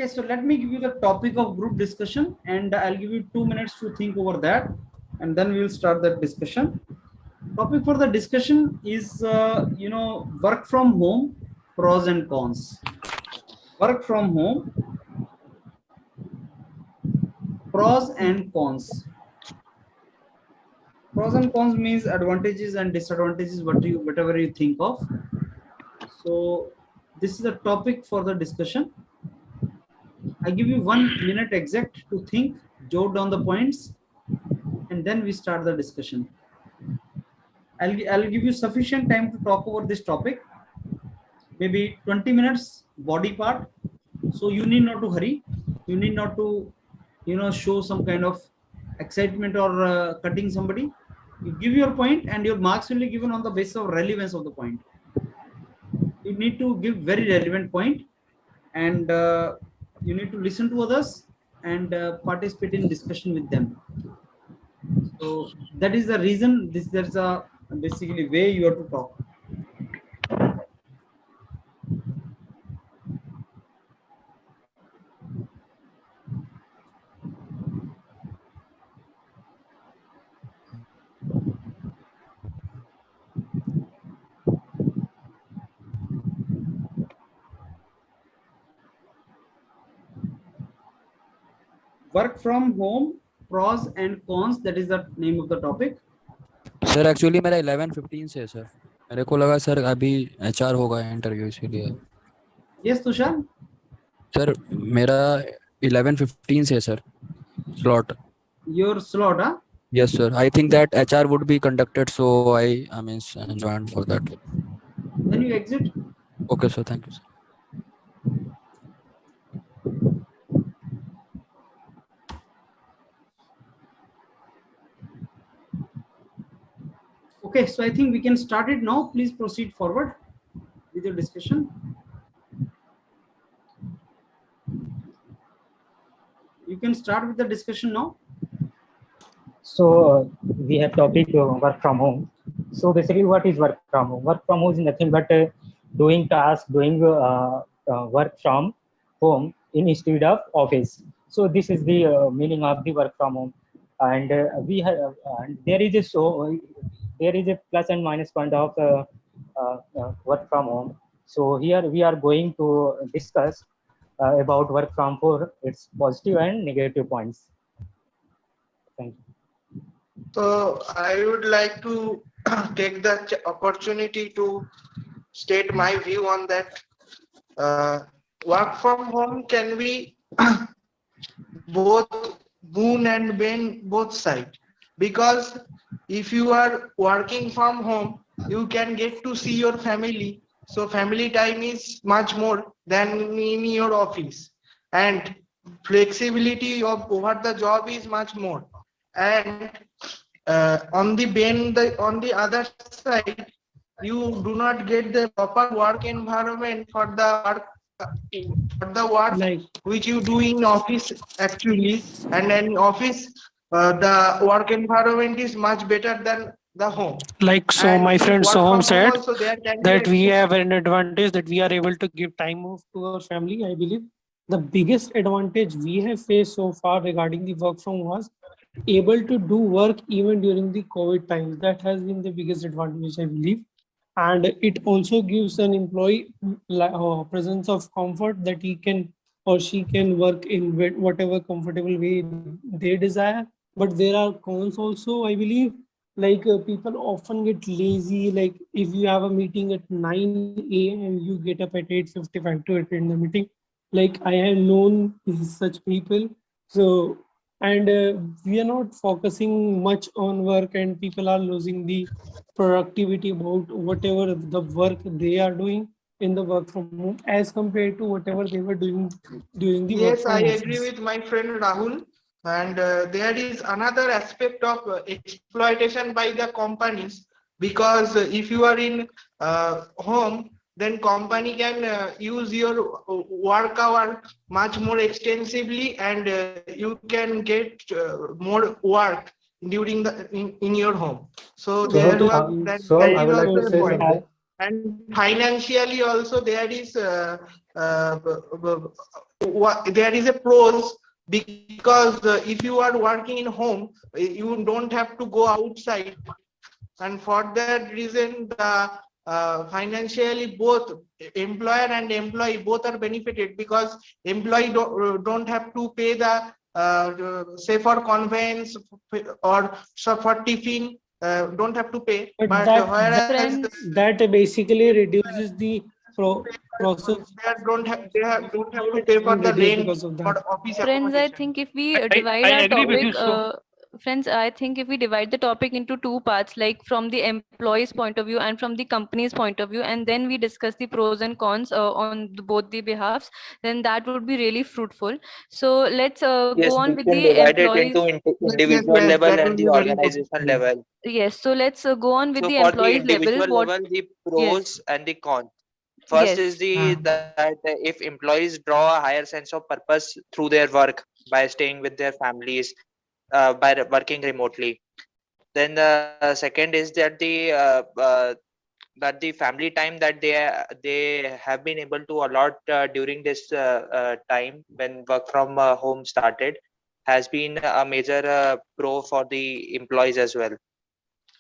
Okay, so let me give you the topic of group discussion, and I'll give you 2 minutes to think over that, and then we will start that discussion. Topic for the discussion is, work from home, pros and cons. Work from home, pros and cons. Pros and cons means advantages and disadvantages, whatever you think of. So this is the topic for the discussion. I give you 1 minute exact to think, jot down the points, and then we start the discussion. I'll give you sufficient time to talk over this topic, maybe 20 minutes body part. So you need not to hurry. You need not to, show some kind of excitement or cutting somebody. You give your point, and your marks will be given on the basis of relevance of the point. You need to give very relevant point, and you need to listen to others and participate in discussion with them. So that is the reason there's a basically way you have to talk. Work from home, pros and cons, that is the name of the topic. Sir actually मेरा 11:15 से है sir, मेरे को लगा sir अभी HR होगा interview इसीलिए. Yes, Tushar. Sir मेरा 11:15 से है sir slot. Your slot, huh? Yes sir, I think that HR would be conducted, so I mean joined for that. Then you exit. Okay sir, thank you sir. Okay, so I think we can start it now. Please proceed forward with your discussion. You can start with the discussion now. So we have topic work from home. So basically, what is work from home? Work from home is nothing but doing tasks, doing work from home instead of office. So this is the meaning of the work from home. And we have there is a plus and minus point of work from home. So here we are going to discuss about work from home, its positive and negative points. Thank you. So I would like to take the opportunity to state my view on that. Work from home can be both boon and bane, both sides, because if you are working from home, you can get to see your family. So family time is much more than in your office, and flexibility of over the job is much more. And on the other side, you do not get the proper work environment for the work like which you do in office actually. And in office, the work environment is much better than the home. like so And my friend work Soham from home said also there can that be we have an advantage that we are able to give time off to our family. I believe the biggest advantage we have faced so far regarding the work from was able to do work even during the COVID times. That has been the biggest advantage, I believe. And it also gives an employee presence of comfort that he can or she can work in whatever comfortable way they desire. But there are cons also, I believe. Like people often get lazy. Like if you have a meeting at 9 a.m. and you get up at 8:55 to attend the meeting, like I have known such people. So and we are not focusing much on work, and people are losing the productivity about whatever the work they are doing in the work from home as compared to whatever they were doing during the work Yes, from I office. agree with my friend Rahul. And there is another aspect of exploitation by the companies, because if you are in home, then company can use your work hour much more extensively, and you can get more work during in your home. So there So, was that so I is would like also to a say point. something. and financially also there is there is a pros, because if you are working in home, you don't have to go outside, and for that reason the financially both employer and employee both are benefited, because employee don't have to pay the say for conveyance or for tiffin, don't have to pay, But whereas that basically reduces the process. they don't have to pay for the rent because of for that. office Friends, I accommodation. think if we I divide our agree with you. topic, friends, I think if we divide the topic into two parts, like from the employee's point of view and from the company's point of view, and then we discuss the pros and cons on both the behalves, then that would be really fruitful. So let's Yes, go on we with can the divide it employees. into individual Yes, level that and will the be very organization good. level. Yes, so let's go on with So the for the employees level. individual What? level, the Yes, pros and the cons. First is that if employees draw a higher sense of purpose through their work by staying with their families, by working remotely. Then the second is that the family time that they have been able to allot during this time when work from home started has been a major pro for the employees as well.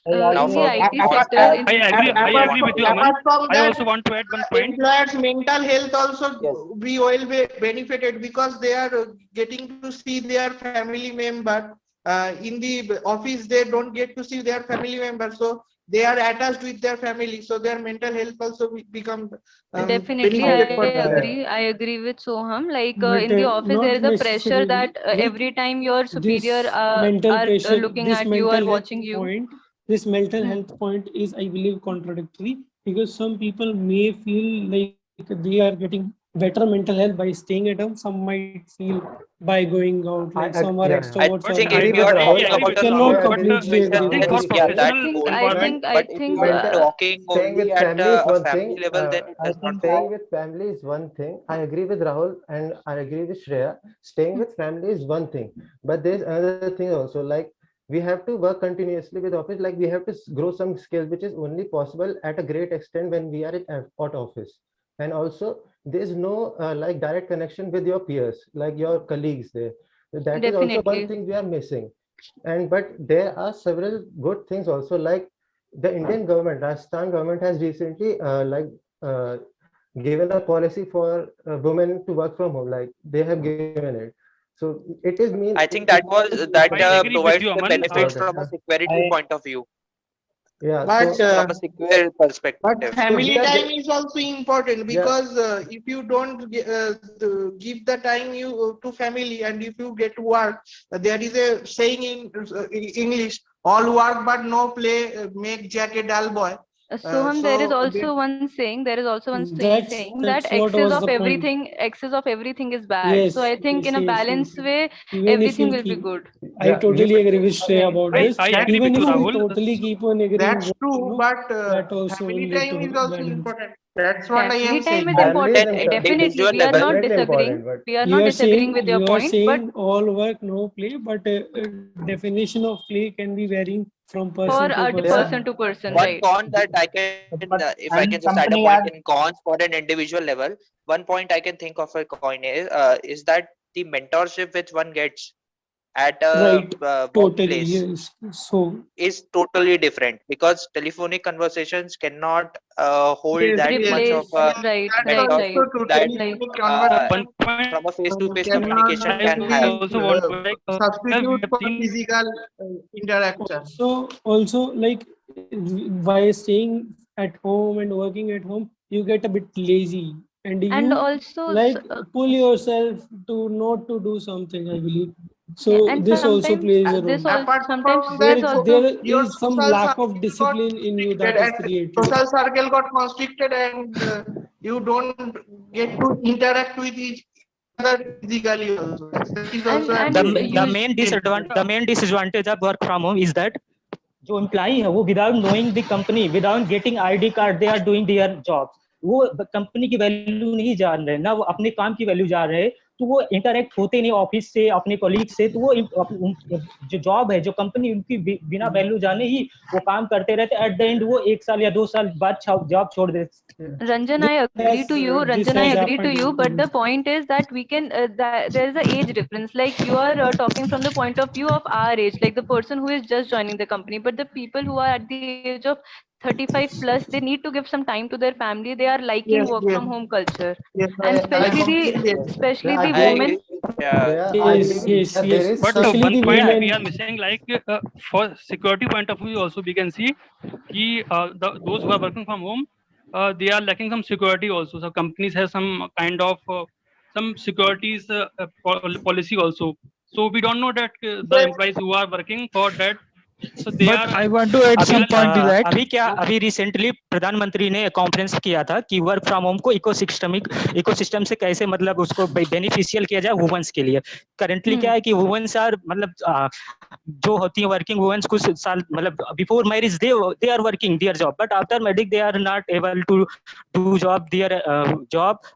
Now in the for IT cons sector, that I agree. I you agree want with to you, say. Aman. Apart from I that, also want to add one point. employers' mental health also Yes. we will be benefited, because they are getting to see their family member. In the office, they don't get to see their family member, so they are attached with their family, so their mental health also become definitely, benefited for them. I agree with Soham. Like But in the office, there not is a pressure necessarily. that every time your superior This mental are pressure, looking this at you or mental health watching you. point, this mental Hmm. health point is, I believe, contradictory, because some people may feel like they are getting better mental health by staying at home. Some might feel by going out, like some are I extroverts or think I if you are introverts. totally talking agree about with a you, Cannot long but completely duration, agree I with think then for this. yeah, that's professional cool. I But think if you are talking Staying only with at family is a one family thing. level, then it I does think not staying go. with family is one thing. I agree with Rahul and I agree with Shreya. Staying with family is one thing, but there's another thing also. Like we have to work continuously with office. Like we have to grow some skills, which is only possible at a great extent when we are at office. And also, there's no like direct connection with your peers, like your colleagues there. That is also one definitely. thing we are missing. And but there are several good things also, like the Indian government, Rajasthan government has recently uh, given a policy for women to work from home. Like they have given it. So it is mean I think that I agree with provides you, the Aman. benefits important. from a security point of view, Yeah. But So from a secure But perspective. so we family are time is also important, yeah. because if you don't give the time you to family, and if you get work, there is a saying in English: "All work but no play make Jack a dull boy." Soham, there is So also one saying. There is also one saying that That's what was the point. excess of everything is bad. So Yes, I think in a yes. balanced way, Even if everything you'll will be keep, good. I Yeah. totally agree with Shreya about this. I agree Even with you, if we Rahul. totally keep on agreeing, that's true, but that also will family lead to time is also balance. important. That's what I Family am time saying. is At Family is important. an Definitely, individual we are level, not definitely disagreeing. important, but We are not disagreeing with your You are point, but saying all work, no play, but definition of play can be varying from for person to a there person. person to person, one right? con that I can, But if I can and just add a company point are in cons for an individual level, one point I can think of a coin is that the mentorship which one gets at a Right, totally. workplace Yes. So is totally different, because telephonic conversations cannot hold Yes, that yes, much yes. of Replace, a right, That's right, mentorship right. also true. that Like, Telephonic uh, One conversation point from a face-to-face cannot communication I can have. be also want to like we substitute have for seen physical interaction. also like by staying at home and working at home, you get a bit lazy and and you also, like pull yourself to not to do something, I believe. yeah, So and this also sometimes plays a role. Apart sometimes from that, there's also There your is some social lack of circle got discipline in you constricted, that is and created. social circle got constricted, and you don't get to interact with each other physically also. That is also a and the you main disadvantage of work from home is that जो employee है वो without knowing the company without getting ID card they are doing their jobs, वो company की value नहीं जान रहे, ना वो अपने काम की वैल्यू जान रहे, तो वो इंटरेक्ट होते नहीं ऑफिस से, अपने कोलीग से, तो वो जो जॉब है, जो कंपनी उनकी बिना वैल्यू जाने ही वो काम करते रहते, एट द एंड वो 1 साल या 2 साल बाद जॉब छोड़ देते। Ranjan, I agree to you. Ranjan, I agree to you. But the point is that we can, there is a age difference. Like you are talking from the point of view of our age, like the person who is just joining the company. But the people who are at the age of 35 plus, they need to give some time to their family. They are liking Yes, work yes. from home culture, Yes, and I completely agree. especially I the I women. agree. Yeah. Yes, yes, There yes. is But some- Especially one the point women. we are missing, like for security point of view, also we can see those who are working from home, they are lacking some security also. So companies have some kind of some securities policy also. So we don't know that the employees who are working for that, so they But are. I want to add some point to that. अभी recently प्रधानमंत्री ने conference किया था कि work from home को ecosystem से कैसे मतलब उसको बेनिफिशियल किया जाए वुमेन्स के लिए। करंटली क्या है कि वुमेन्स आर मतलब जो होती है वर्किंग वुमेन्स कुछ साल मतलब before marriage they are working their job, but after marriage they are not able to do job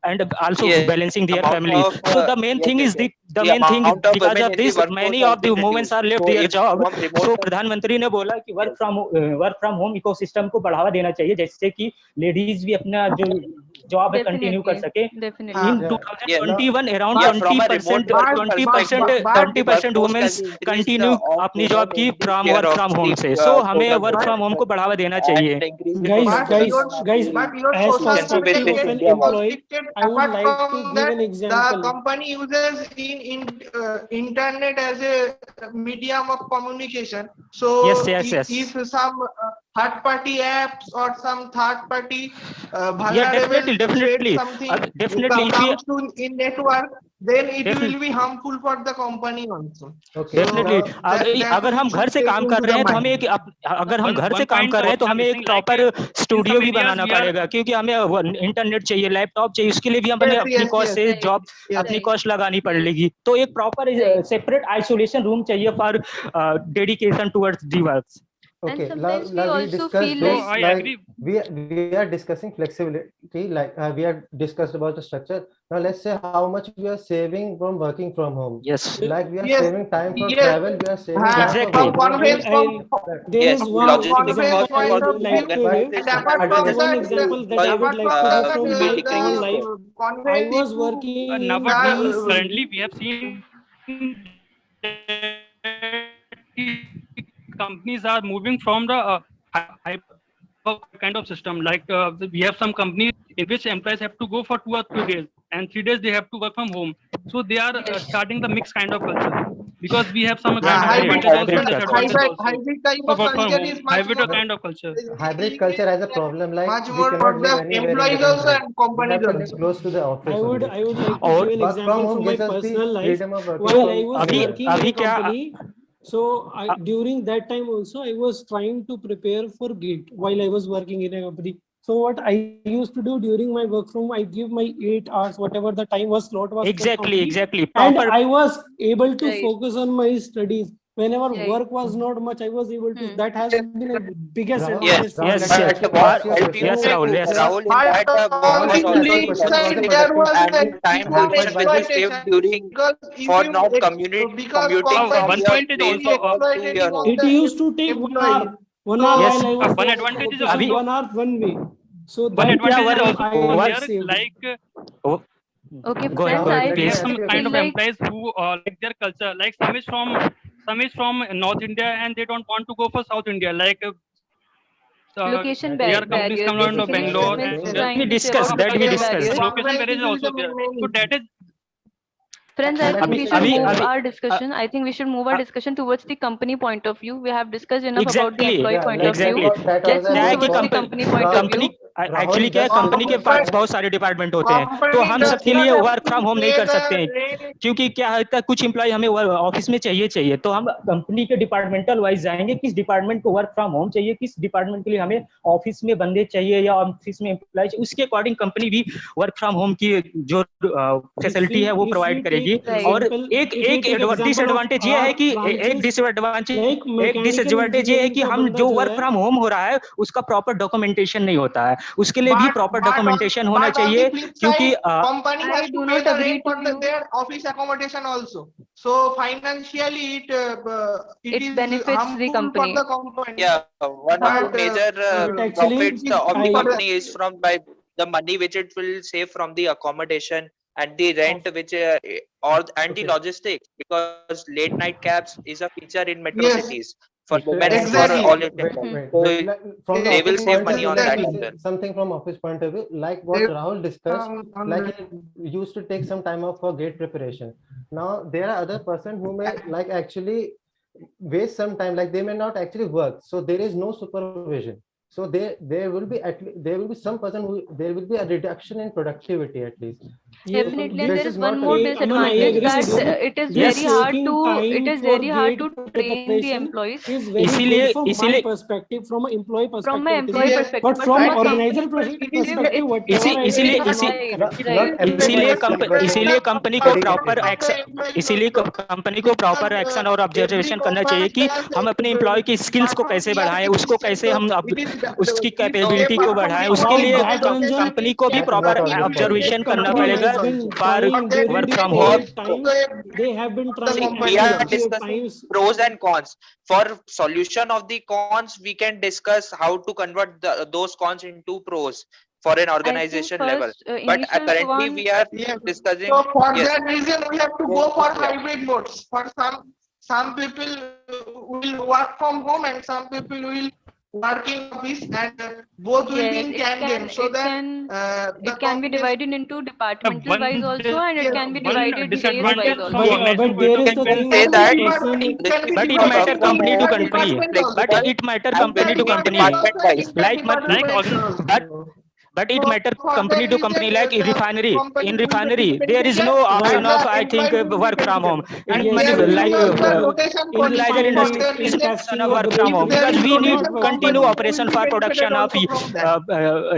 and also Yes, balancing their amount family. of So the main yes, thing yes, is yes. the The main thing amount of because women of in the this workforce many of also the women reduced. are left So their if job. from remote So प्रधानमंत्री ने बोला कि work from home ecosystem को बढ़ावा देना चाहिए, जिससे कि लेडीज भी अपना जो जॉब है कंटिन्यू कर सके। Definitely. In yes, 2021 around yeah, from a remote 20% perspective, 20% workforce women has increased continue of अपनी women जॉब की in the from share work of from the home से। सो हमें total वर्क फ्रॉम होम को बढ़ावा देना चाहिए। Guys, But your as social perspective of security an is employee, restricted. I would Apart like to from give that, an the example. company uses internet as a medium of communication. So Yes. if some third party apps or some third party Yeah, vulnerable definitely. thread something Definitely, if comes to in network, then it Definitely. will be harmful for the company also. Okay, definitely now अगर हम घर से काम कर रहे हैं तो हमें एक अगर हम घर से काम कर रहे हैं तो हमें एक प्रॉपर स्टूडियो भी बनाना पड़ेगा, क्योंकि हमें इंटरनेट चाहिए, लैपटॉप चाहिए, उसके लिए भी हमें अपनी कॉस्ट से जॉब अपनी कॉस्ट लगानी पड़ेगी। तो एक प्रॉपर सेपरेट आइसोलेशन रूम चाहिए for dedication towards the works. Okay, And now sometimes we we also discussed feel this, I like agree. we are discussing flexibility, like we are discussed about the structure. Now let's say how much we are saving from working from home. Yes. Like we are Yes, saving time for yes. travel, we are saving time Exactly. for From conveyance There yes, is one logistic example cost I for would like to definitely give. this and apart will from One that, example that I would apart like to from give that, from will my decrease. own life. I conveyance was issue, working in Nowadays, the currently we have seen companies are moving from the hyper kind of system. Like we have some companies in which employees have to go for 2 or 3 days, and 3 days they have to work from home. So they are starting the mixed kind of culture, because we have some kind of advantage also and disadvantage also. hybrid type So of work from culture home, is much hybrid more kind of culture. hybrid culture has a problem, like much we more cannot for live the anywhere in employees the also country. and We companies have to live also. close to the office I would only. like to और give an Work from example home from my gives us the personal life. freedom of working While from I was अभी working in अभी a क्या company, so during that time also I was trying to prepare for GATE while I was working in a company. So what I used to do during my work from, I give my 8 hours, whatever the time was slot was for company, exactly and proper I was able to Right. focus on my studies. Whenever Right. work was not much, I was able to. That has been a biggest Rahul, advantage. Yes, yes, but yes. what What's your helped you, question? Yes, Rahul, yes. Rahul, in But that work on has the also flip reduced. side, there was And a time human also can be saved exploitation, during because if for you not commuting because from One companies your point is place also to exploiting your home. It the used to take 1 hour. employees. 1 hour Yes. while I was one going advantage is office, अभी 1 hour one way. So one that advantage is time also I there. saved. Like Okay, Go ahead, friends, go ahead, I we have please. some feel kind of like employees who like their culture. Like some is from North India and they don't want to go for South India. Like location their companies barriers. come around Basically, Bangalore, Sumit and We trying to say discuss about that, we location discuss. barriers. location barrier is also there. So that is Friends, I think अभी we should अभी move अभी our discussion. I think we should move our discussion towards the company point of view. We have discussed enough about the Exactly. employee Yeah, point of view. Exactly. that Let's was क्या move है कि towards the company point of company view. Actually क्या है, company के पास बहुत सारे department होते हैं, तो हम does सबके not लिए have work to from home नहीं pay कर the सकते हैं, rent. क्योंकि क्या होता है कुछ एम्प्लॉय हमें ऑफिस में चाहिए, तो हम कंपनी के डिपार्टमेंटल वाइज जाएंगे, किस डिपार्टमेंट को वर्क फ्रॉम होम चाहिए, किस डिपार्टमेंट के लिए हमें ऑफिस में बंदे चाहिए या ऑफिस में एम्प्लॉय चाहिए, उसके अकॉर्डिंग कंपनी भी वर्क फ्रॉम होम की जो फैसिलिटी है वो प्रोवाइड करेगी। और एक डिसएडवांटेज ये है कि एक डिसएडवांटेज ये है कि हम जो वर्क फ्रॉम होम हो रहा है उसका प्रॉपर डॉक्यूमेंटेशन नहीं होता है, उसके लिए भी प्रॉपर डॉक्यूमेंटेशन होना चाहिए, क्योंकि company I has do to pay not the agree rent for to you. their office accommodation also. So financially it It is benefits the harmful for company. the company. Yeah, one of the But major But actually, profits of the I- company is from by the money which it will save from the accommodation and the rent, which or and the logistics, because late night cabs is a feature in metro Yes. cities for Shreya, women and for Exactly. all wait, Indian wait, men. wait, So like, from the they will office save point of money view, on let that me as say well. something from office point of view, like what Rahul discussed, like he used to take some time off for gate preparation. Now there are other person who may like actually waste some time, like they may not actually work, so there is no supervision. So there will be there will be some person who there will be a reduction in productivity at least. Yeah, Definitely, this and there is is one not more a- Aman, I disadvantage agree that with you. it is Yes. very hard Taking to time for gate train the preparation employees. is very इसीलिए good from my इसीलिए perspective, from an employee From my perspective. employee Yes. perspective, But but from from a organizer company perspective, it's whatever I इसीलिए did is not right, correct. not right. everyone इसीलिए is like इसीलिए company को proper dedicated. Action इसीलिए company को proper action और observation करना चाहिए कि हम अपने एम्प्लॉय की स्किल्स को कैसे बढ़ाएं, उसको कैसे हम उसकी कैपेबिलिटी को बढ़ाएं, उसके लिए About that, Ranjan, कंपनी को भी That is proper not always observation if करना company पड़ेगा has been for trying during work the from home. COVID time, they have been trying We at are the discussing times. pros and cons. For solution of the cons, we can discuss how to convert those cons into pros for an I think organization level. first But initial currently one, we are Yes. discussing. So for Yes. that reason, we have to Go go for yeah. hybrid modes. For some people will work from home and some people will work in office, and both will be yes, in tandem, so that the it can be combination. divided into departmental wise also, and it can be one divided days disadvantage wise from also. organization But there point is of the view, Can thing say that that person, But it matter company to company. But it matter company to company. Like like but it matter company to company. Like in refinery, there is no option of I think work from home. and yes, Like in fertilizer refineries, industry is in no option testing of of work the from home, because we need not work from continue home. operation for production of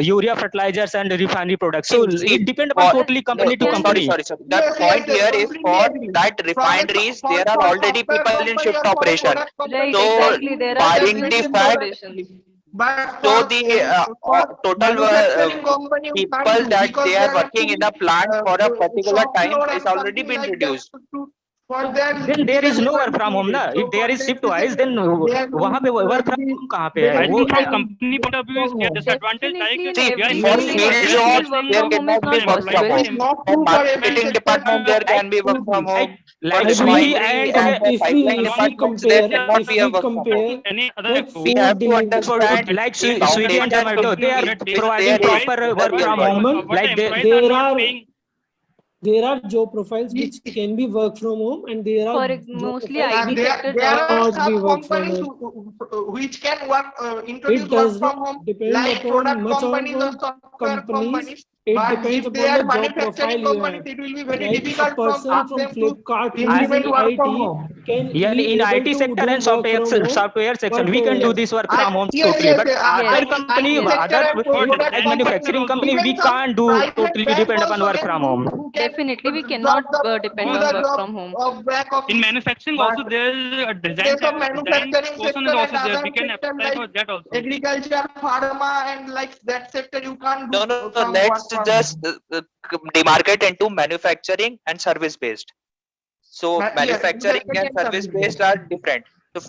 urea fertilizers and refinery products. So see, it depends upon totally company to sorry, company. sorry. The point here is for that refineries, there are already people in shift operation. Right, So exactly. There are barring people in the shift fact, operations. But so for, the for total manufacturing company, we people can't do, that because they there are have working to in a plant for a particular shop time floor is and already something been like reduced. that for that Then there is reason no it work might from be home na. needed. So If there for is that shift reason, wise, then वहाँ पे work from home कहाँ पे है? I वो think from company point of view is a disadvantage. Like Definitely in See, we are every for field, increasing in field every we are jobs, field, work increasing there from home is cannot be not the work from possible. employees, It home. is not For true for every marketing sector. department, there can be work from home. For like we refinery and and if pipeline we departments, there compare, cannot if be a we work from home. compare any other like We food have to delivery, for understand like the Swiggy and foundation Zomato, they are is providing there is proper the work real from world. home. Aman, what the Like they, employees are there not are paying. job profiles which can be work from home, and there are job Mostly profiles IT which sector There are jobs. cannot be some work from companies home. which can work introduce It work does from not home, depend like upon product much companies or upon software companies. companies. It But depends if they upon the are job profile manufacturing you companies, have. it will be very Like a difficult from person ask from them to Flipkart who is implement in work from IT home. can yeah, in be able IT to sector do and work from home, software section, but we can do Yes. this work from home Yes, totally. yes, But yes. other Yes, company, IT yes. sector other and For product like design companies, sector manufacturing also, company, even we some can't do private totally banks depend upon also work can from do, home. who can Definitely, we do cannot depend do on the work job from home. of back in office. manufacturing But also there is a in design case of design manufacturing portion sector is and also there. other We can sector apply like for that also. agriculture, pharma, and like that sector, you can't do No, from work let's from just home. demarcate into manufacturing and service based. So Yes, manufacturing and manufacturing and service service based based. are different. So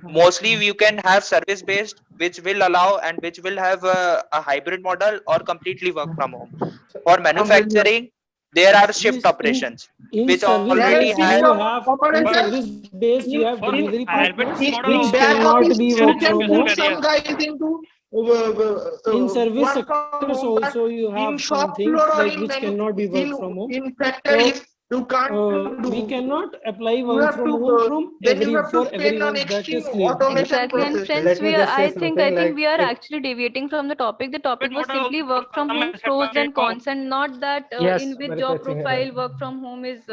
mostly you can have service based, which will allow and which will have a hybrid model or completely work from home. For manufacturing, there are shift yes, operations, in which service There already is based has. you system have in But operations. service based you have for delivery hybrid partners model which In also, back cannot office, be there you work is can from situation home. put barrier. some guys into In service work from sectors home, but also you in have some shop things floor or like in which cannot be work from home. in So factories, you can't we do. cannot apply You work have from to home from then you have to for spend on everyone. That extreme is clear. automation Exactly. And process. friends, Let me just say I something think like we are it. actually deviating from the topic. The topic Hybrid was model simply also work from some home, pros disadvantage and cons, and not that Yes. in which job Manufacturing profile work from home is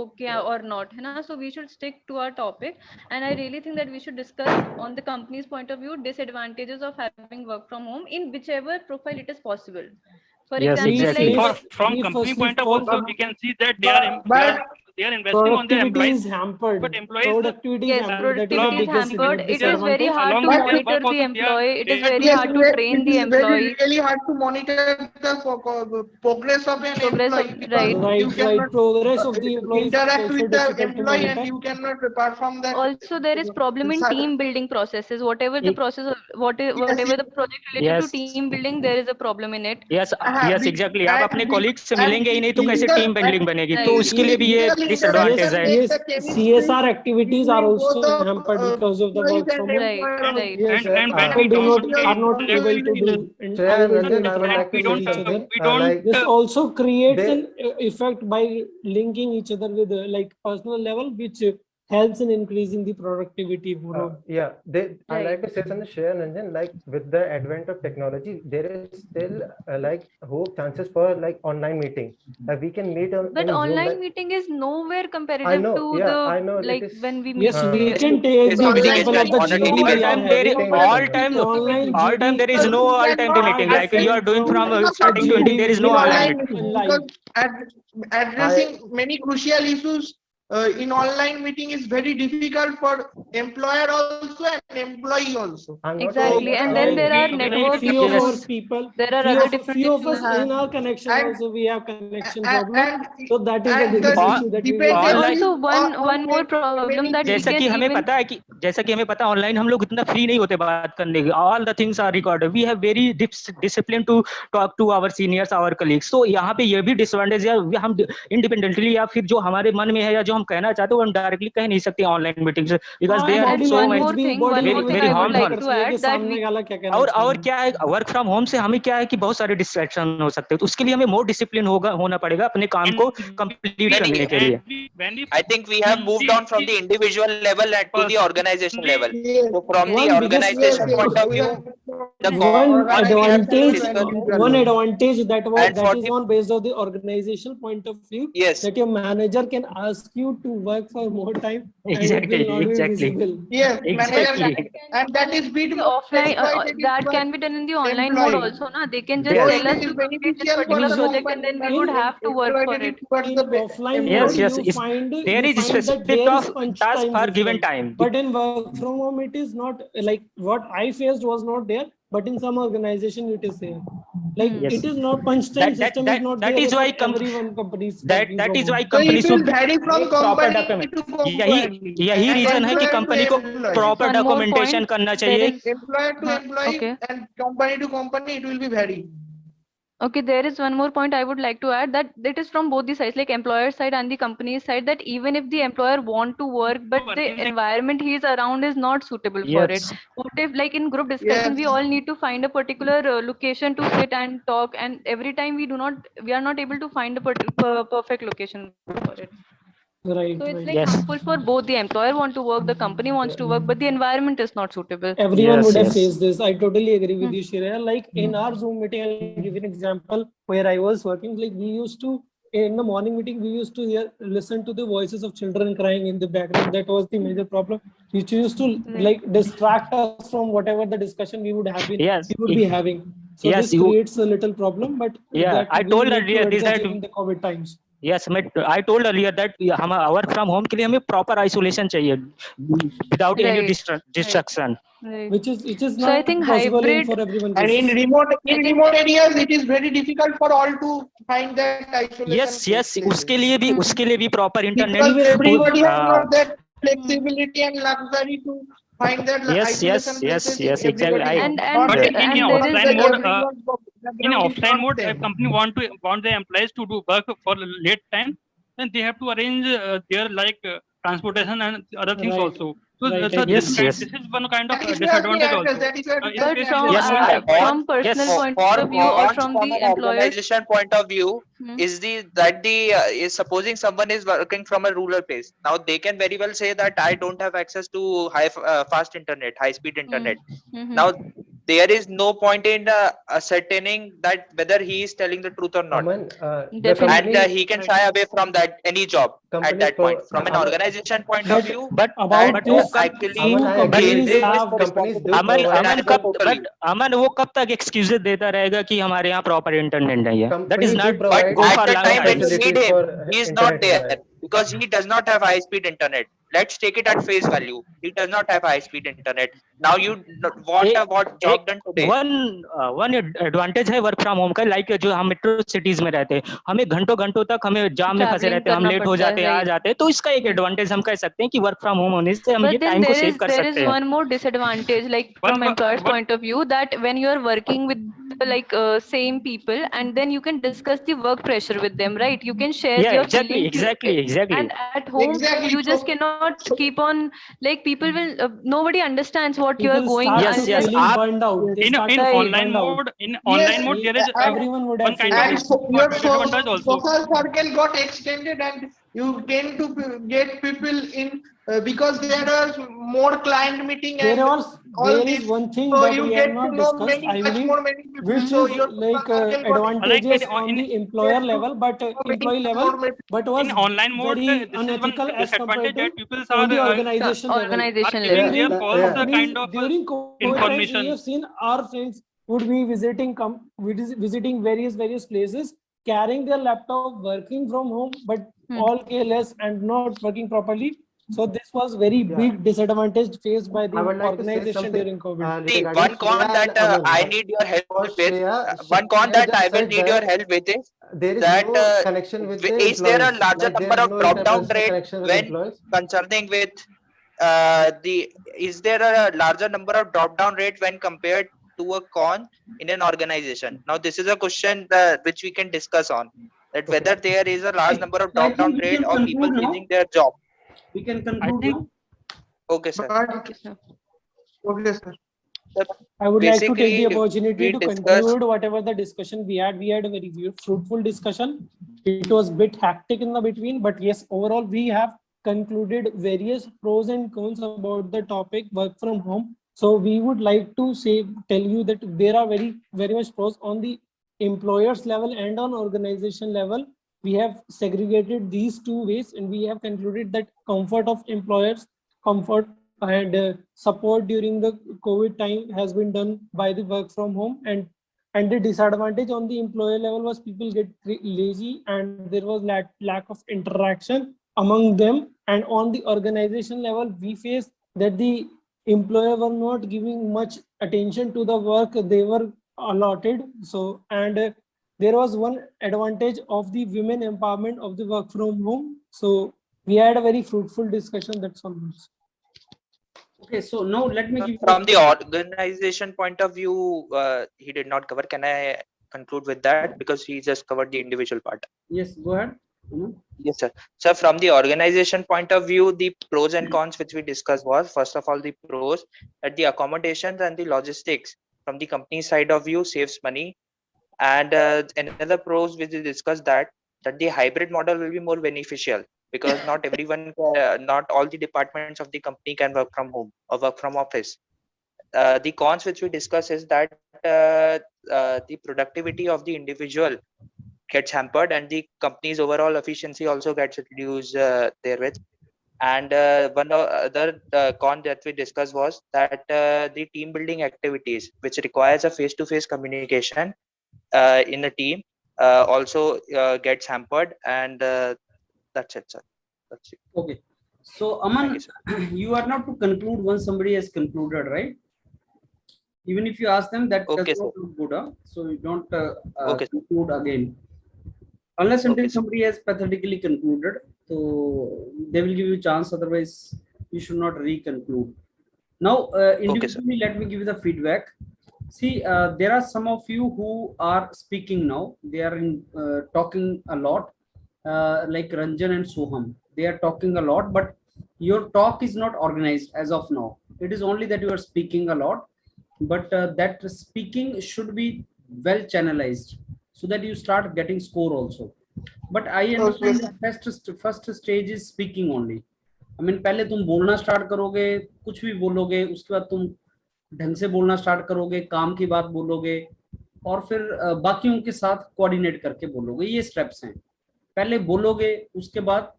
okay or not. है ना? So we should stick to our topic. And I really think that we should discuss on the company's point of view disadvantages of having work from home in whichever profile it is possible. For Yes, example, We like exactly. for face from we company firstly of point of all also we can see that But they are they are investing on their Productivity employees, is hampered. but employees Productivity is Yes, hampered. That is the productivity is biggest hampered. It is disadvantage. very hard along to with their monitor work the also, they are employee. It is they very Yes, hard to train it the is very employee. really hard to monitor the progress of an Progress of employee because you Right. cannot Progress of the employees is interact also with the difficult to employee and monitor. you cannot perform that. Also, there is problem in team building processes. Whatever the process, whatever the project related to Yes. team building, there is a problem in it. yes exactly आप अपने colleague से मिलेंगे ही नहीं तो कैसे physical team building and बनेगी तो Right. उसके लिए भी ये physical डिसएडवांटेज है interaction Yes, with the chemistry CSR activities are between both also of hampered because of the employees work and from home. Right, employer. right. Yes, and when we people don't are not able to do and Shreya and able to Ranjan, I would interact like to we with don't each other. we don't like This also creates they- an effect by linking each other with like personal level, which helps in increasing the productivity. yeah, I Right. like to say something, Shreya and Ranjan, like with the advent of technology, there is still like hope chances for like online meeting. We can meet on But in Zoom. online Like, meeting is nowhere I comparative know, to yeah, the I know. like it is, when we Yes, meet. we Yes, can take this the communication example of the on a GD daily we basis. are time there having. all time Online there is no all time meeting like you are doing from starting to ending there is no with online online meeting. meeting because addressing many crucial issues in online meeting is very difficult for employer also and employee also. I'm not Exactly, saying, and then Like, there are we- network few of our issues. people, There are few other of, different few of issues. us in our connection And- also we have connection and- problem. and- So that is the and biggest the issue that we dependency will Online- Also, on one more problem many that we जैसा can कि हमें even पता है कि जैसा कि हमें पता है ऑनलाइन हम लोग इतना फ्री नहीं होते बात करने के all the things are recorded we have very discipline to talk to our seniors our colleagues तो यहाँ पे ये भी डिसएडवांटेज है हम इंडिपेंडेंटली या फिर जो हमारे मन में है या जो हम कहना चाहते हैं वो हम डायरेक्टली कह नहीं सकते ऑनलाइन मीटिंग से because they are And so one many more thing very I would like harmful to add that we, और क्या है वर्क फ्रॉम होम से हमें क्या है कि बहुत सारे डिस्ट्रैक्शन हो सकते हैं तो उसके लिए हमें मोर डिसिप्लिन होना पड़ेगा अपने काम को कंप्लीट करने के लिए I think we have moved on from the individual level and to the organization level. So from the One organization point of view, the one what we have to advantage that was And for is the- on based on the organizational point of view. Yes. That your manager can ask you to work for more time. Exactly, and it will not exactly. be visible. Yes, Exactly. and that is bit the offline that can be done in the online mode also. Na, they can just Yes. tell us to complete this particular project and then we would have to work for it. In offline Yes, mode, yes, you it's- find there is that specific there is of punch task times for as given well. time. But in work from home, it is not like what I faced was not there. But in some organization, it is there. Like Yes. it is not punch time system is not that there is for why everyone companies. that working is from why home. So it companies will should vary from make proper company document to company. यही and reason है कि employer to company को employee. Proper One more documentation point, करना there चाहिए is Employer to employee okay. and company to company, it will be vary. Okay, there is one more point I would like to add that it is from both the sides, like employer side and the company side, that even if the employer want to work, but the environment he is around is not suitable for it. Yes. What if, like in group discussion, we all need to find a particular location to sit and talk, and every time we are not able to find a perfect location for it. Right, So it's right. like Yes. harmful for both. The employer want to work, the company wants to work, but the environment is not suitable. Everyone Yes, would have yes. faced this. I totally agree with you, Shreya. Like in our Zoom meeting, I'll give you an example where I was working. Like we used to, in the morning meeting, we used to listen to the voices of children crying in the background. That was the major problem. Which used to like distract us from whatever the discussion we would have been, Yes. we would be having. So Yes, this you- creates a little problem, but Yeah, that I we told need earlier to this adjust that during the COVID times. Yes मैं I told earlier that हम work from home के लिए हमें proper isolation चाहिए without any Right. Destruction Right. Which is So I not think possible hybrid. for everyone. And in cases. remote areas, it is very difficult for all to find that isolation. Yes yes उसके लिए भी proper Because internet everybody has not that flexibility and luxury to find that Yes, isolation yes, places. yes, exactly. Everybody And not But in and a there is offline mode, in a background is offline not mode, same. if company want their employees to do work for late time, then they have to arrange their transportation and other things Right. also. So, Right, so yes, this is one kind of That is where the disadvantage address, also. that is where the If But we from Yes, from personal yes. point for of view or from from the an employers. organization point of view, Hmm. is is supposing someone is working from a rural place. Now they can very well say that I don't have access to high fast internet, high speed internet. Mhm. Now there is no point in ascertaining that whether he is telling the truth or not. Aman, the Definitely. And he can shy away from that any job at company that point. pro- From an Aman, organization point of But view, about that this, actually Aman, I agree companies with you. have Companies do Aman provide Aman Denial कब totally. But अमन वो कब तक excuses देता रहेगा कि हमारे यहाँ proper internet नहीं है that is companies do not But provide go at for the long time when you time need facilities him, for he is not internet there mobile. because he does not have high speed internet. Let's take it at face value. He does not have high speed internet. Now you what job done today? One advantage है work from home का like जो हम metro cities में रहते हैं हमें घंटों घंटों तक हमें जाम में फंसे Traveling रहते हैं हम करना लेट हो पड़ता है, जाते हैं आ right. जाते हैं तो इसका एक एडवांटेज हम कह सकते हैं कि वर्क फ्रॉम होम होने से हम ये But then टाइम को सेव कर there is सकते हैं one more disadvantage, like One from one employer's one point of view, that when you are working with like same people, and then you can discuss the work pressure with them, right? You can share या your exactly feelings. Exactly And at home, Exactly. you just cannot keep on, like people will, nobody understands what you are people going start Yes, yes. feeling आप burned out. They in start in feeling Right. online burned out. mode, in Yes, online mode there is Everyone would one have kind of faced and this. your disadvantage also. social circle got extended, and you tend to get people in because there are more client meeting and all There is this. one thing So that you we have get to not know discussed, many I much believe, more many people. which So is your like social circle got Like advantages on in the employer get to level, but know many employee level, more many. but in was online mode, very this is one unethical as compared disadvantage to that people on the are organization level. Organization giving level. their Yeah, false yeah. kind of During COVID times, we information. have seen our friends would be visiting various places, carrying their laptop, working from home, but all careless and not working properly. So this was very Yeah. big disadvantage faced by the I would like to say organization something during COVID. See, regarding one con Shreya that and Aman. I need your help For with, Shreya, one con Shreya that I just will said need your that help with is there is that no connection with the is there a employees. larger Like there number is of no drop down interpersonal rate connection with when employees. concerning with the is there a larger number of drop down rate when compared to a con in an organization? Now this is a question which we can discuss on, that Okay. whether there is a large number of So I drop down think we rate can of people conclude now. losing their job. We can I conclude think now. Okay, sir. But Okay, sir. okay, sir. I would like to take the Basically, opportunity we to discussed. conclude whatever the discussion we had. We had a very fruitful discussion. It was a bit hectic in the between, but yes, overall we have concluded various pros and cons about the topic work from home. So we would like to tell you that there are very much pros on the employers level and on organization level. We have segregated these two ways, and we have concluded that comfort of employers, comfort and support during the COVID time has been done by the work from home, and the disadvantage on the employer level was people get lazy and there was lack of interaction among them. And on the organization level, we faced that the employer were not giving much attention to the work they were allotted. So and there was one advantage of the women empowerment of the work from home. So we had a very fruitful discussion. That's all. Okay, so now let me give you From the organization point of view, he did not cover. Can I conclude with that, because he just covered the individual part? Yes, go ahead. Yes, sir. So from the organization point of view, the pros and cons which we discussed was, first of all, the pros that the accommodations and the logistics from the company side of view saves money. And another pros which we discussed that the hybrid model will be more beneficial, because not everyone, not all the departments of the company can work from home or work from office. The cons which we discuss is that the productivity of the individual gets hampered, and the company's overall efficiency also gets reduced therewith. And one other con that we discussed was that the team building activities, which requires a face-to-face communication in a team, also gets hampered. And that's it, sir. That's it. Okay. So Aman, Thank you, you are not to conclude once somebody has concluded, right? Even if you ask them, that Okay, does not sir. look good, huh? So you don't Okay, sir. conclude again. Unless until Okay, sir. somebody has pathetically concluded, so they will give you chance. Otherwise, you should not re-conclude. Now, individually, let me give you the feedback. See, there are some of you who are speaking now. They are talking a lot, like Ranjan and Soham. They are talking a lot, but your talk is not organized as of now. It is only that you are speaking a lot, but that speaking should be well channelized so that you start getting score also. But I understand the first stage is speaking only. I mean, पहले तुम बोलना start करोगे, कुछ भी बोलोगे, उसके बाद तुम ढंग से बोलना स्टार्ट करोगे, काम की बात बोलोगे, और फिर बाकियों के साथ कोऑर्डिनेट करके बोलोगे। ये स्टेप्स हैं। पहले बोलोगे, उसके बाद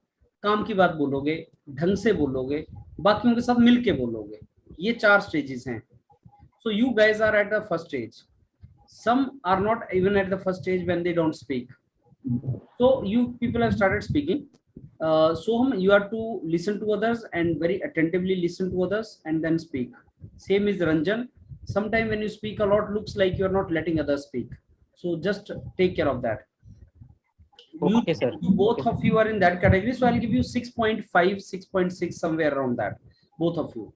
काम की बात बोलोगे, ढंग से बोलोगे, बाकियों के साथ मिलके बोलोगे। ये 4 स्टेजेस हैं। So you guys are at the first stage. Some are not even at the first stage when they don't speak. So you people have started speaking. So you have to listen to others and very attentively listen to others and then speak. Same is Ranjan. Sometimes when you speak a lot, looks like you are not letting others speak. So just take care of that. Okay, sir. Both of you are in that category. So I'll give you 6.5, 6.6, somewhere around that. Both of you.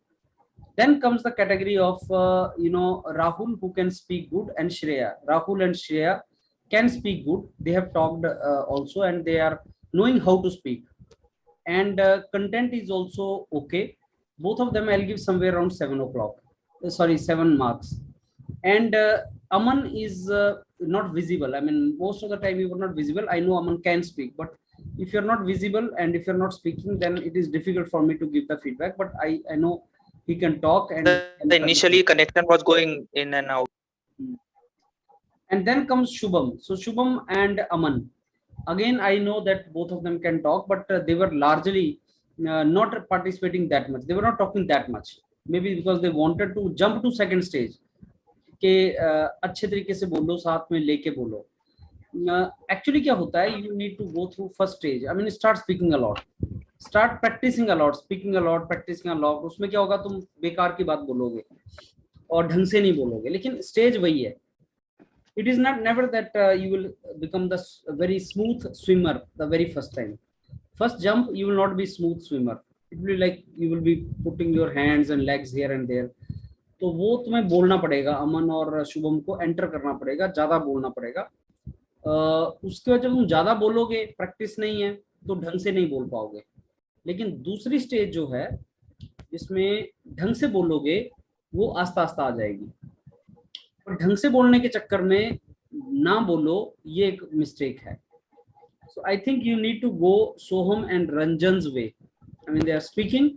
Then comes the category of Rahul, who can speak good, and Shreya. Rahul and Shreya can speak good. They have talked also, and they are knowing how to speak. And content is also okay. Both of them I'll give somewhere around 7 o'clock. 7 marks. And Aman is not visible. I mean, most of the time you were not visible. I know Aman can speak, but if you're not visible and if you're not speaking, then it is difficult for me to give the feedback. But I know he can talk. And initially connection was going in and out. And then comes Shubham. So Shubham and Aman. Again, I know that both of them can talk, but they were largely not participating that much. They were not talking that much. Maybe because they wanted to jump to second stage. कि अच्छे तरीके से बोलो, साथ में लेके बोलो. Actually क्या होता है, you need to go through first stage. I mean, start speaking a lot, start practicing a lot, speaking a lot, practicing a lot. उसमें क्या होगा, तुम बेकार की बात बोलोगे और ढंग से नहीं बोलोगे, लेकिन स्टेज वही है. It is not never that you will become the very smooth swimmer the very first time. First jump, you will not be smooth swimmer. It will be like you will be putting your hands and legs here and there. तो वो तुम्हें बोलना पड़ेगा, अमन और शुभम को enter करना पड़ेगा, ज्यादा बोलना पड़ेगा. उसके वजह तुम ज्यादा बोलोगे, प्रैक्टिस नहीं है तो ढंग से नहीं बोल पाओगे. लेकिन दूसरी स्टेज जो है जिसमें ढंग से बोलोगे, वो आस्ता आस्ता आ जाएगी. और ढंग से बोलने के चक्कर में ना बोलो, ये एक मिस्टेक है. So I think you need to go Soham and Ranjan's way. I mean they are speaking,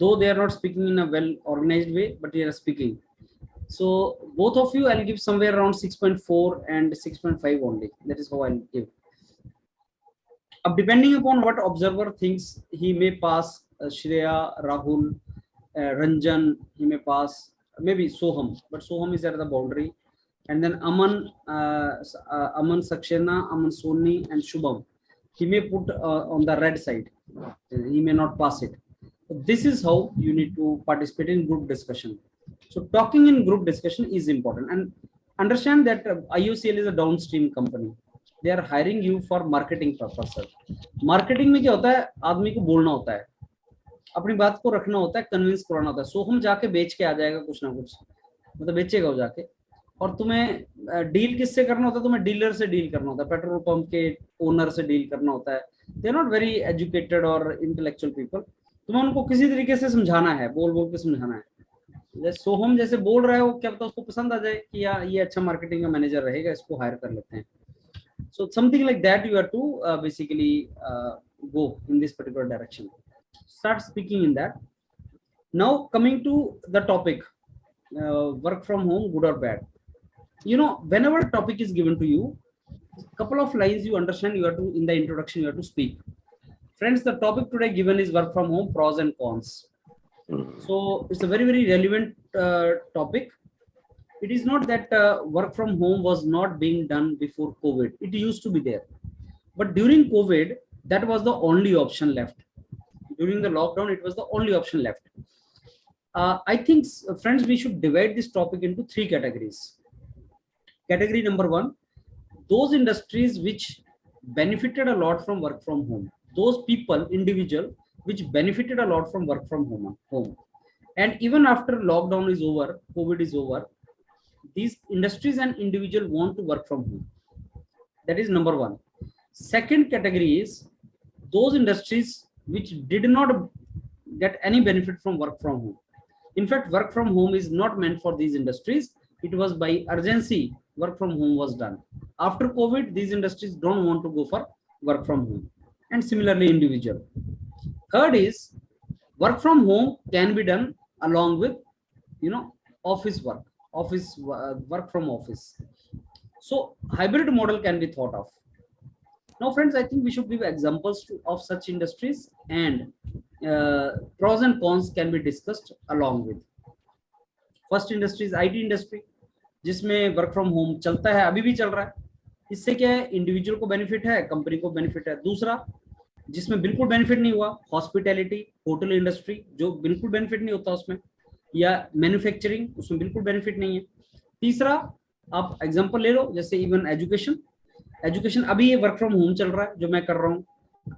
though they are not speaking in a well organized way, but they are speaking. So both of you I'll give somewhere around 6.4 and 6.5 only. That is how I'll give. Depending upon what observer thinks, he may pass Shreya, Rahul, Ranjan, he may pass maybe Soham, but Soham is at the boundary. And then Aman, Aman Saxena, Aman Soni and Shubham, he may put on the red side. He may not pass it. This is how you need to participate in group discussion. So talking in group discussion is important, and understand that IOCL is a downstream company. They are hiring you for marketing purposes. Marketing में क्या होता है, आदमी को बोलना होता है, अपनी बात को रखना होता है, कन्विंस कराना होता है. सो हम जाके बेच के आ जाएगा कुछ ना कुछ, मतलब बेचेगा वो जाके. और तुम्हें डील किससे करना होता है, तुम्हें डीलर से डील करना होता है, पेट्रोल पंप के ओनर से डील करना होता है. They are not very educated और इंटेलेक्चुअल पीपल. तुम्हें उनको किसी तरीके से समझाना है, बोल बोल के समझाना है. जैसे सोहम जैसे बोल रहे हो, क्या पता उसको पसंद आ जाए कि यार ये अच्छा मार्केटिंग का मैनेजर रहेगा, इसको हायर कर लेते हैं. So something like that you have to basically go in this particular direction. Start speaking in that. Now coming to the topic, work from home, good or bad. You know, whenever a topic is given to you, couple of lines you understand, you have to, in the introduction you have to speak. Friends, the topic today given is work from home, pros and cons. So it's a very, very relevant topic. It is not that work from home was not being done before COVID. It used to be there. But during COVID, that was the only option left. During the lockdown, it was the only option left. I think, friends, we should divide this topic into 3 categories. Category number 1, those industries which benefited a lot from work from home. Those people, individual, which benefited a lot from work from home. And even after lockdown is over, COVID is over, these industries and individual want to work from home. That is number 1. Second category is those industries which did not get any benefit from work from home. In fact, work from home is not meant for these industries. It was by urgency work from home was done. After COVID, these industries don't want to go for work from home. And similarly individual. Third is work from home can be done along with, you know, office work from office. So hybrid model can be thought of. Now friends, I think we should give examples of such industries, and pros and cons can be discussed along with. First industry is IT industry, जिसमें work from home चलता है, अभी भी चल रहा है। इससे क्या है, इंडिविजुअल को बेनिफिट है, कंपनी को बेनिफिट है। दूसरा जिसमें बिल्कुल बेनिफिट नहीं हुआ, हॉस्पिटैलिटी, होटल इंडस्ट्री, जो बिल्कुल बेनिफिट नहीं होता उसमें, या मैन्युफैक्चरिंग, उसमें बिल्कुल बेनिफिट नहीं है। तीसरा आप एग्जांपल ले लो, जैसे इवन एजुकेशन अभी ये वर्क फ्रॉम होम चल रहा है जो मैं कर रहा हूँ,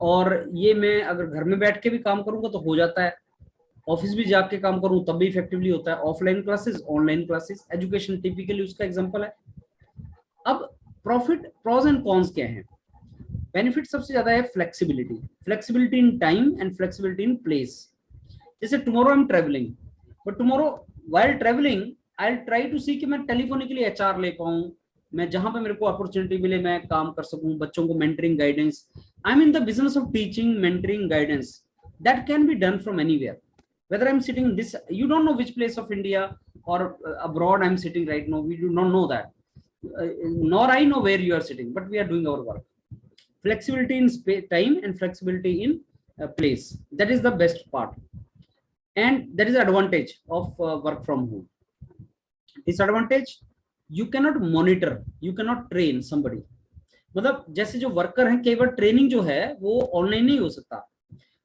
और ये मैं अगर घर में बैठ के भी काम करूंगा तो हो जाता है, ऑफिस भी जाके काम करूं तब भी इफेक्टिवली होता है। Offline classes, online classes, education typically उसका एग्जांपल है। अब प्रोज एंड कॉन्स क्या है? बेनिफिट सबसे ज्यादा है flexibility in time and flexibility in place. जैसे tomorrow I am travelling, but tomorrow while travelling I will try to see कि मैं टेलीफोनिकली एचआर ले पाऊं, मैं जहां पे मेरे को अपॉर्चुनिटी मिले मैं काम कर सकूं, बच्चों को mentoring guidance. I am in the business of teaching, mentoring, guidance, that can be done from anywhere, whether I'm sitting in this, you don't know which place of India or abroad I'm sitting right now, we do not know that, nor I know where you are sitting, but we are doing our work. Flexibility in time and flexibility in place, that is the best part, and that is the advantage of work from home. Disadvantage, you cannot monitor, you cannot train somebody. मतलब जैसे जो worker हैं, कई बार training जो है वो online नहीं हो सकता।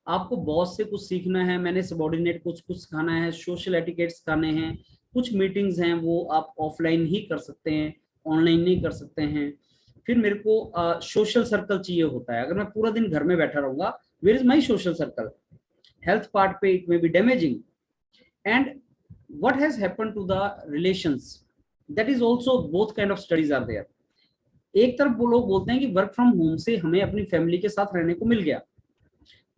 आपको बॉस से कुछ सीखना है, मैंने सबॉर्डिनेट कुछ सिखाना है, सोशल एटिकेट सिखाने हैं, कुछ मीटिंग्स हैं वो आप ऑफलाइन ही कर सकते हैं, ऑनलाइन नहीं कर सकते हैं। फिर मेरे को सोशल सर्कल चाहिए होता है। अगर मैं पूरा दिन घर में बैठा रहूंगा, where is my social circle? Health part पे it may be damaging. And what has happened to the relations, that is also both kind of studies are there. एक तरफ वो लोग बोलते हैं कि वर्क फ्रॉम होम से हमें अपनी फैमिली के साथ रहने को मिल गया,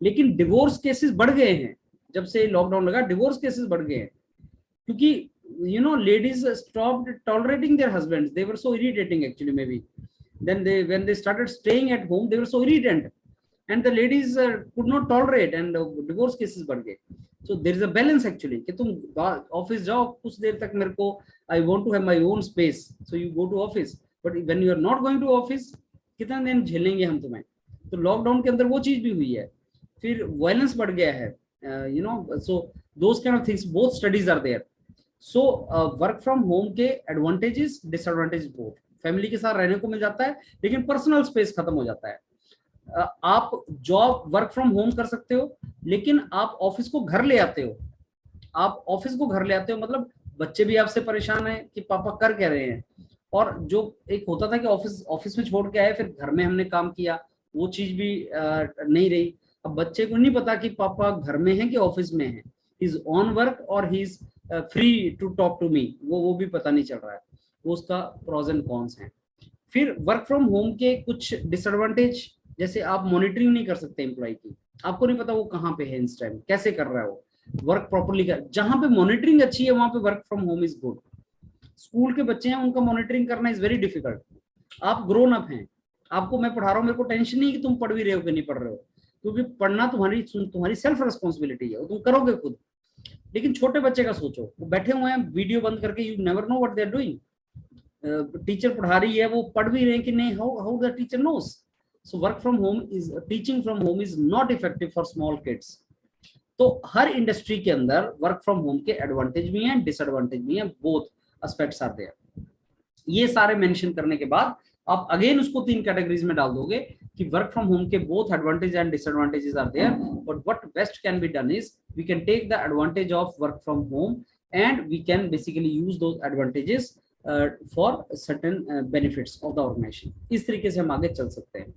लेकिन डिवोर्स केसेस बढ़ गए हैं। जब से लॉकडाउन लगा डिवोर्स केसेस बढ़ गए हैं, क्योंकि you know ladies stopped tolerating their husbands, they were so irritating actually, maybe then when they started staying at home they were so irritant, and the ladies could not tolerate, and divorce cases बढ़ गए। so there is a balance actually कि तुम office जाओ कुछ देर तक, मेरे को I want to have my own space, so you go to office, but when you are not going to office, कितना दिन झेलेंगे हम तुम्हें? तो लॉकडाउन के अंदर वो चीज भी हुई है। फिर वायलेंस बढ़ गया है, you know, so those kind of things, both studies are there. So work from home के एडवांटेजेस, डिसएडवांटेज बोथ। फैमिली के साथ रहने को मिल जाता है, लेकिन पर्सनल स्पेस खत्म हो जाता है। आप जॉब वर्क फ्रॉम होम कर सकते हो, लेकिन आप ऑफिस को घर ले आते हो। आप ऑफिस को घर ले आते हो, मतलब बच्चे भी आपसे परेशान है कि पापा कर क्या रहे हैं। और जो एक होता था कि ऑफिस में छोड़ के आए, फिर घर में हमने काम किया, वो चीज भी नहीं रही। अब बच्चे को नहीं पता कि पापा घर में हैं कि ऑफिस में हैं, ही इज ऑन वर्क और he is free to talk to me, वो भी पता नहीं चल रहा है। वो उसका प्रोज एंड कॉन्स हैं। फिर वर्क फ्रॉम होम के कुछ डिसएडवांटेज, जैसे आप मॉनिटरिंग नहीं कर सकते एम्प्लॉय की, आपको नहीं पता वो कहाँ पे है इस टाइम, कैसे कर रहा है वो वर्क प्रॉपर्ली कर। जहां पे मॉनिटरिंग अच्छी है वहां पे work from home is good. School के बच्चे हैं, उनका मॉनिटरिंग करना इज वेरी डिफिकल्ट। आप ग्रोन अप हैं, आपको मैं पढ़ा रहा हूँ, मेरे को टेंशन नहीं कि तुम पढ़ भी रहे हो कि नहीं पढ़ रहे हो, क्योंकि पढ़ना तुम्हारी सेल्फ रिस्पॉन्सिबिलिटी है, तुम करोगे खुद। लेकिन छोटे बच्चे का सोचो, वो बैठे हुए हैं वीडियो बंद करके, you never know what they are doing. Teacher पढ़ा रही है, वो पढ़ भी रहे हैं कि नहीं, how the teacher knows. So work from home is, teaching from home is not effective for small kids. तो हर इंडस्ट्री के अंदर वर्क फ्रॉम होम के एडवांटेज भी हैं, डिसएडवांटेज भी हैं, बोथ एस्पेक्ट्स आर देयर। ये सारे मेंशन करने के बाद आप अगेन उसको 3 कैटेगरीज में डाल दोगे कि वर्क फ्रॉम होम के both advantage and disadvantages are there, but what best can be done is we can take the advantage of work from home and we can basically use those advantages for certain benefits of the organisation. इस तरीके से हम आगे चल सकते हैं।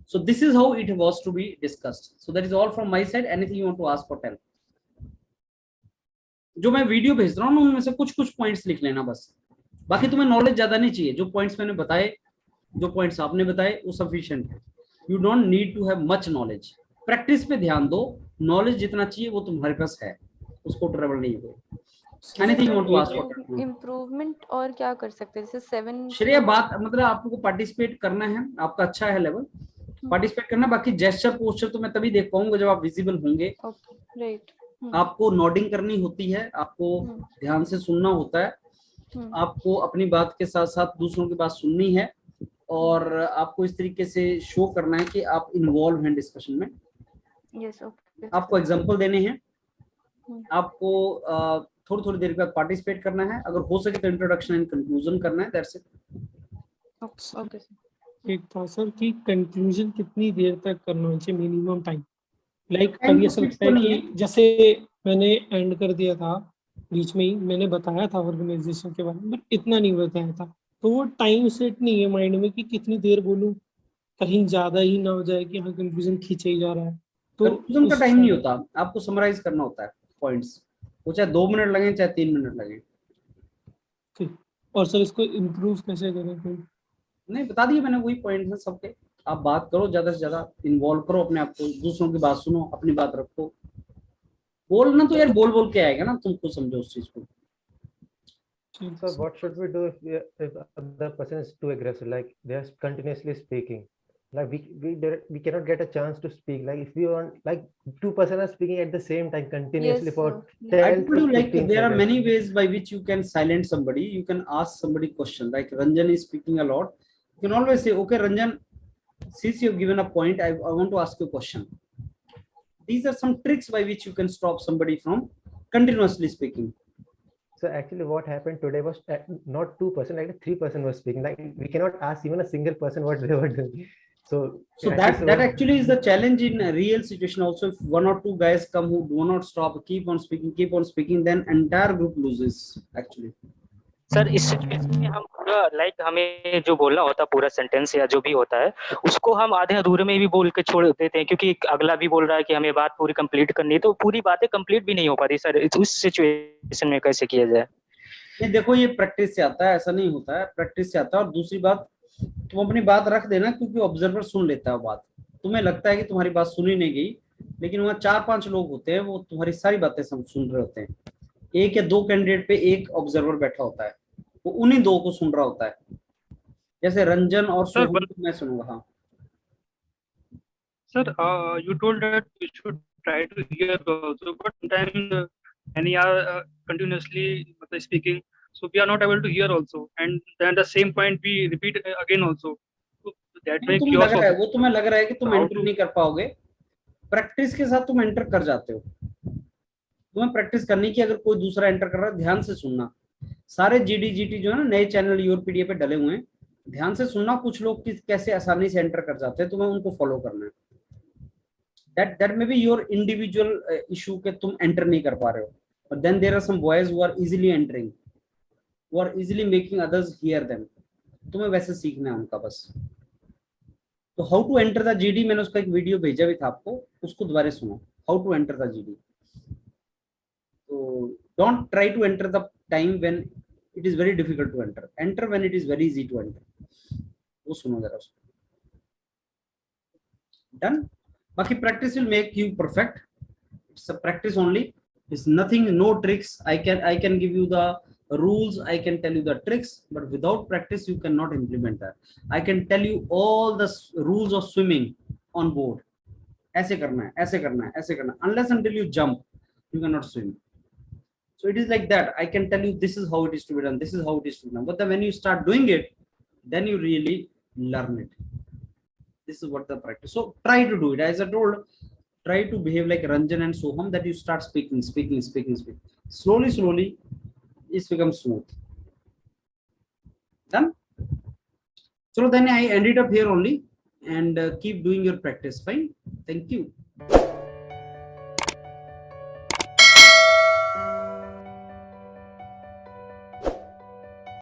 So this is how it was to be discussed. So that is all from my side. Anything you want to ask और tell? जो मैं वीडियो भेज रहा हूँ उनमें से कुछ पॉइंट्स लिख लेना बस, बाकी तुम्हें नॉलेज ज्यादा नहीं चाहिए। जो पॉइंट्स मैंने बताए, जो पॉइंट्स आपने बताए वो सफिशिएंट है। You don't need to have much knowledge. Practice पे ध्यान दो, नॉलेज जितना चाहिए वो तुम्हारे पास है, उसको ट्रेवल नहीं करो। Anything you want to ask? Improvement और क्या कर सकते हैं? जैसे 7 श्रेया, बात मतलब आपको पार्टिसिपेट करना है, आपका अच्छा है लेवल, पार्टिसिपेट करना। बाकी जेस्चर पोस्चर तो मैं तभी देख पाऊंगा जब आप विजिबल होंगे। Okay, right. आपको नोडिंग करनी होती है, आपको ध्यान से सुनना होता है, आपको अपनी बात के साथ साथ दूसरों की बात सुननी है, और आपको इस तरीके से शो करना है कि आप इन्वॉल्व हैं डिस्कशन में। Yes, okay. आपको एग्जांपल देने हैं, आपको थोड़ी थोड़ी देर के बाद पार्टिसिपेट करना है, अगर हो सके तो इंट्रोडक्शन एंड कंक्लूजन करना है, दैट्स इट। Okay. एक था सर कि कंक्लूजन कितनी देर तक करना चाहिए, मिनिमम टाइम? लाइक Time अभी तो ऐसा fix लगता है तो नहीं कि जैसे मैंने एंड कर दिया था बीच में ही, मैंने बताया था ऑर्गेनाइजेशन के बारे में, बट इतना नहीं बताया था, तो वो टाइम सेट नहीं है माइंड में कि कितनी देर बोलूं, कहीं ज्यादा ही ना हो जाए कि हाँ कंक्लूजन खींचे ही जा रहा है। तो कंक्लूजन का टाइम नहीं होता, आपको समराइज करना होता है पॉइंट्स, वो चाहे 2 मिनट लगे चाहे 3 मिनट लगे। ठीक। और सर इसको इम्प्रूव कैसे करें फिर? नहीं, बता दिए मैंने, वही पॉइंट है सबके। आप बात करो, ज्यादा से ज्यादा इन्वॉल्व करो अपने आप को, दूसरों की बात सुनो, अपनी बात रखो। बोलना तो यार बोल बोल के आएगा ना, तुम खुद समझो उस चीज को। So what should we do if the person is too aggressive, like they are continuously speaking, like we cannot get a chance to speak, like if we want, like 2 persons are speaking at the same time continuously Yes, for sir. 10 I told to you, like 15 there are seconds. many ways by which you can silence somebody. You can ask somebody question, like Ranjan is speaking a lot, you can always say, okay Ranjan, since you have given a point, I want to ask you a question. These are some tricks by which you can stop somebody from continuously speaking. So actually what happened today was not 2 person, like 3 person was speaking, like we cannot ask even a single person what they were doing. So that actually is the challenge in a real situation also. If 1 or 2 guys come who do not stop, keep on speaking, then entire group loses actually. Sir इस situation में हम पूरा like हमें जो बोलना होता है पूरा सेंटेंस या जो भी होता है उसको हम आधे अधूरे में भी बोल के छोड़ देते हैं, क्योंकि अगला भी बोल रहा है कि हमें बात पूरी कंप्लीट करनी है, तो पूरी बातें कंप्लीट भी नहीं हो पाती। सर उस सिचुएशन में कैसे किया जाए? नहीं देखो, ये प्रैक्टिस से आता है, ऐसा नहीं होता है, प्रैक्टिस से आता है। और दूसरी बात, तुम अपनी बात रख देना, क्योंकि ऑब्जर्वर सुन लेता है बात। तुम्हें लगता है कि तुम्हारी बात सुनी नहीं गई, लेकिन वहाँ 4-5 लोग होते हैं, वो तुम्हारी सारी बातें सुन रहे होते हैं। 1 या 2 कैंडिडेट पे 1 ऑब्जर्वर बैठा होता है, वो उन्हीं 2 को सुन रहा होता है। जैसे रंजन और सोहम को मैं सुनूंगा। हाँ Sir, you told that we should try to hear also, but sometimes when you are continuously speaking, so we are not able to hear also, and then the same point we repeat again also. So that way तुम्हें लग रहा है, वो तुम्हें लग रहा है कि तुम एंटर नहीं कर पाओगे, प्रैक्टिस के साथ तुम एंटर कर जाते हो। तुम्हें प्रैक्टिस करनी कि अगर कोई दूसरा एंटर कर रहा है, ध्यान से सुनना। सारे जीडी जो है ना, नए चैनल YourPedia पे डले हुए हैं, ध्यान से सुनना। कुछ लोग कैसे आसानी से एंटर कर जाते हैं, तुम्हें उनको फॉलो करना है। that may be your individual issue के तुम एंटर नहीं कर पा रहे हो, but then there are some boys who are easily entering, who are easily making others hear them. तुम्हें वैसे सीखना है उनका बस। तो how to enter the GD, मैंने उसका एक वीडियो भेजा भी था आपको, उसको दोबारा सुनो, how to enter the GD. तो don't try to enter the time when it is very difficult to enter, enter when it is very easy to enter. वो सुनो जरा उसको। डन। बाकी practice will make you perfect. It's a practice only. It's nothing, no tricks. I can give you the rules, I can tell you the tricks, but without practice you cannot implement that. I can tell you all the rules of swimming on board. ऐसे करना है, ऐसे करना है, ऐसे करना है. Unless until you jump, you cannot swim. So it is like that. I can tell you this is how it is to be done, this is how it is to be done. But then when you start doing it, then you really learn it. This is what the practice. So try to do it. As I told, try to behave like Ranjan and Soham, that you start speaking. Slowly, it becomes smooth. Done? So then I end it up here only, and keep doing your practice. Fine. Thank you.